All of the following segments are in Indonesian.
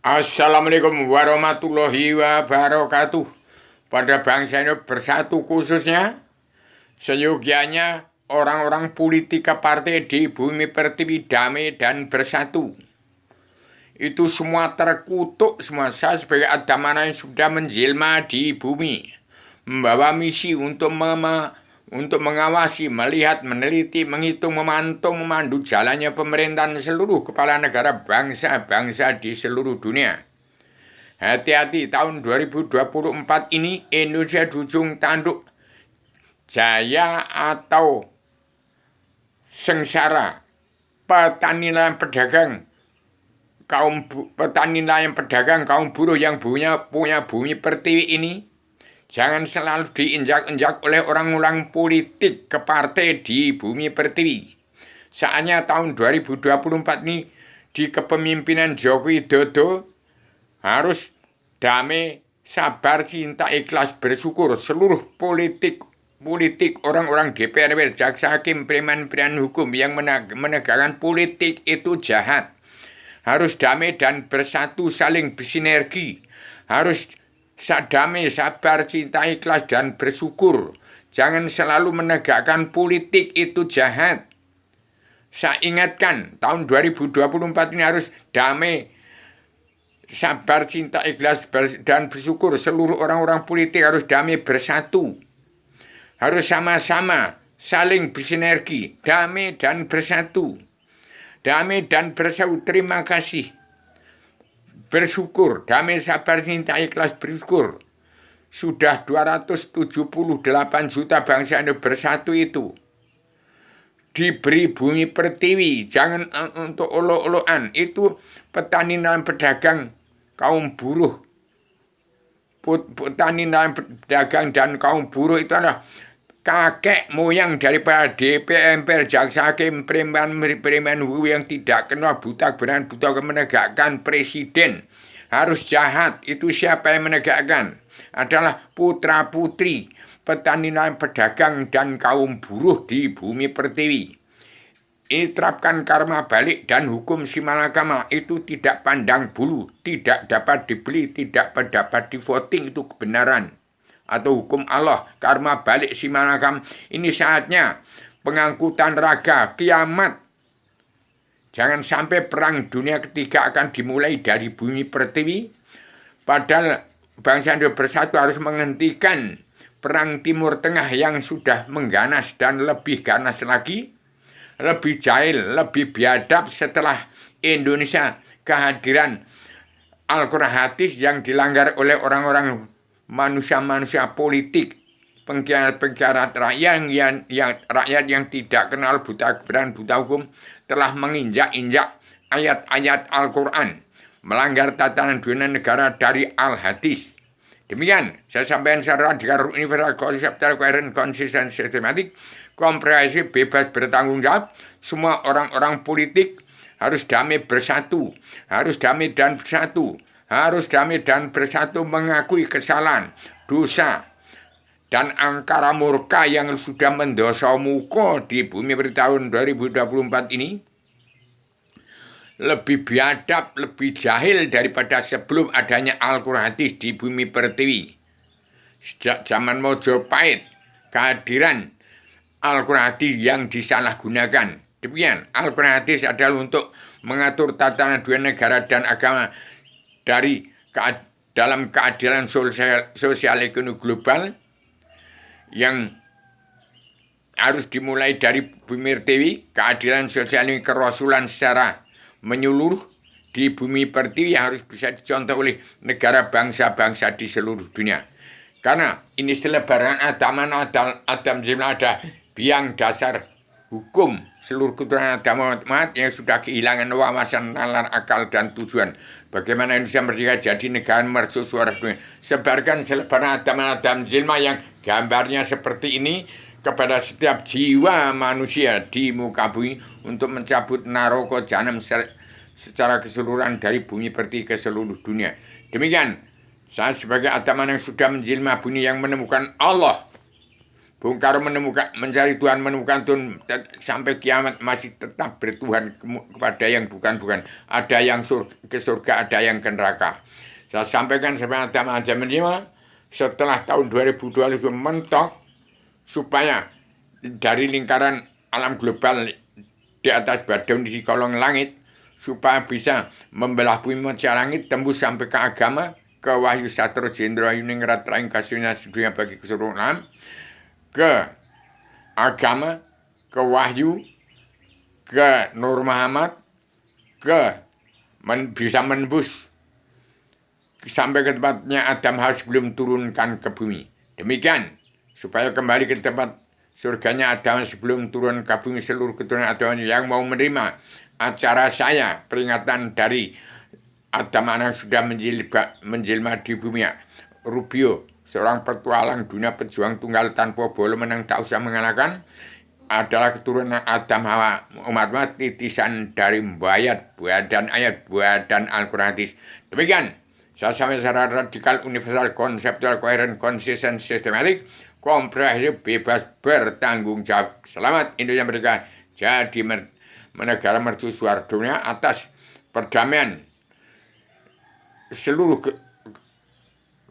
Assalamualaikum warahmatullahi wabarakatuh. Pada bangsa ini bersatu khususnya, seyogianya orang-orang politik ke partai di bumi pertiwi damai dan bersatu. Itu semua terkutuk semua. Saya sebagai adamana yang sudah menjelma di bumi, membawa misi untuk mengawasi, melihat, meneliti, menghitung, memantau, memandu jalannya pemerintahan seluruh kepala negara bangsa-bangsa di seluruh dunia. Hati-hati, tahun 2024 ini Indonesia di ujung tanduk, jaya atau sengsara. Petani nelayan pedagang, kaum buruh yang punya bumi pertiwi ini jangan selalu diinjak-injak oleh orang-orang politik ke partai di bumi pertiwi. Saatnya tahun 2024 ini di kepemimpinan Joko Widodo harus damai, sabar, cinta, ikhlas, bersyukur. Seluruh politik orang-orang DPR, jaksa, hakim, preman hukum yang menegakkan politik itu jahat. Harus damai dan bersatu, saling bersinergi. Harus damai, sabar, cinta, ikhlas, dan bersyukur. Jangan selalu menegakkan politik itu jahat. Saya ingatkan, tahun 2024 ini harus damai, sabar, cinta, ikhlas, dan bersyukur. Seluruh orang-orang politik harus damai, bersatu. Harus sama-sama, saling bersinergi, damai dan bersatu. Damai dan bersatu, terima kasih. Bersyukur, damai, sabar, cinta, ikhlas, bersyukur. Sudah 278 juta bangsa Indonesia bersatu itu. Diberi bumi pertiwi, jangan untuk olo-oloan. Itu petani dan pedagang, kaum buruh. Petani dan pedagang dan kaum buruh itu adalah kakek moyang daripada DPR, jaksa hakim, preman yang tidak kenal buta menegakkan presiden. Harus jahat. Itu siapa yang menegakkan? Adalah putra-putri petani dan pedagang dan kaum buruh di bumi pertiwi. Ini terapkan karma balik dan hukum simalakama. Itu tidak pandang bulu, tidak dapat dibeli, tidak dapat di voting. Itu kebenaran atau hukum Allah, karma balik simalakam. Ini saatnya pengangkutan raga kiamat. Jangan sampai perang dunia ketiga akan dimulai dari bumi pertiwi. Padahal bangsa Indonesia bersatu harus menghentikan perang Timur Tengah yang sudah mengganas dan lebih ganas lagi, lebih jahil, lebih biadab setelah Indonesia kehadiran Al-Quran hadis yang dilanggar oleh orang-orang manusia-manusia politik, pengkhianat rakyat yang tidak kenal buta hukum telah menginjak-injak ayat-ayat Al-Quran, melanggar tatanan dunia negara dari Al-Hadis. Demikian, saya sampaikan secara radikal, universal, konseptual, koheren, konsisten, sistematik, komprehensif, bebas bertanggung jawab. Semua orang-orang politik harus damai bersatu, harus damai dan bersatu, harus damai dan bersatu mengakui kesalahan, dosa, dan angkara murka yang sudah mendosa muka di bumi pada tahun 2024 ini. Lebih biadab, lebih jahil daripada sebelum adanya Al-Quran hadis di bumi pertiwi. Sejak zaman Mojopahit, kehadiran Al-Quran hadis yang disalahgunakan. Demikian, Al-Quran hadis adalah untuk mengatur tatanan dua negara dan agama dalam keadilan sosial ekonomi global yang harus dimulai dari bumi pertiwi. Keadilan sosial ini kerasulan secara menyeluruh di bumi pertiwi yang harus bisa dicontoh oleh negara bangsa-bangsa di seluruh dunia. Karena ini selebaran Adam Jimlah ada biang dasar hukum seluruh keturunan Adam Muhammad yang sudah kehilangan wawasan, nalar, akal, dan tujuan. Bagaimana Indonesia merdeka jadi negara mercusuar dunia. Sebarkan selebaran Adam Jilma yang gambarnya seperti ini kepada setiap jiwa manusia di muka bumi untuk mencabut naroko jahanam secara keseluruhan dari bumi pertiwi ke seluruh dunia. Demikian, saya sebagai ataman yang sudah menjelma bumi yang menemukan Allah, Bung Karno mencari Tuhan, menemukan Tuhan sampai kiamat masih tetap bertuhan kepada yang bukan-bukan. Ada yang ke surga, ada yang ke neraka. Saya sampaikan sebenarnya ada menerima setelah tahun 2020 mentok supaya dari lingkaran alam global di atas badan di kolong langit supaya bisa membelah bumi mecah langit tembus sampai ke agama, ke Wahyu Satro Jendro Yuningrat Raing Kasihnya Sedunia bagi keseluruhan alam, ke agama, ke wahyu, ke Nur Muhammad, bisa menembus sampai ke tempatnya Adam Hawa sebelum turunkan ke bumi. Demikian, supaya kembali ke tempat surganya Adam sebelum turun ke bumi seluruh keturunan Adam yang mau menerima acara saya, peringatan dari Adam anak sudah menjelma di bumi. Rubio, seorang petualang dunia pejuang tunggal tanpa bola menang tak usah mengalahkan, adalah keturunan Adam Hawa umat titisan dari bayat dan ayat dan Al-Quran hadis. Demikian, saya sampai secara radikal, universal, konseptual, koheren, konsisten, sistematik, komprehensif, bebas, bertanggung jawab. Selamat Indonesia Merdeka jadi negara mercusuar dunia atas perdamaian seluruh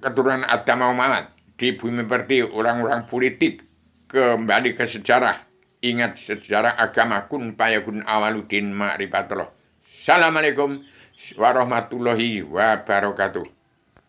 keturunan Adam Muhammad di bumi pertiwi. Orang-orang politik kembali ke sejarah, ingat sejarah agama, kun payakun awaludin ma'rifatullah. Assalamualaikum warahmatullahi wabarakatuh.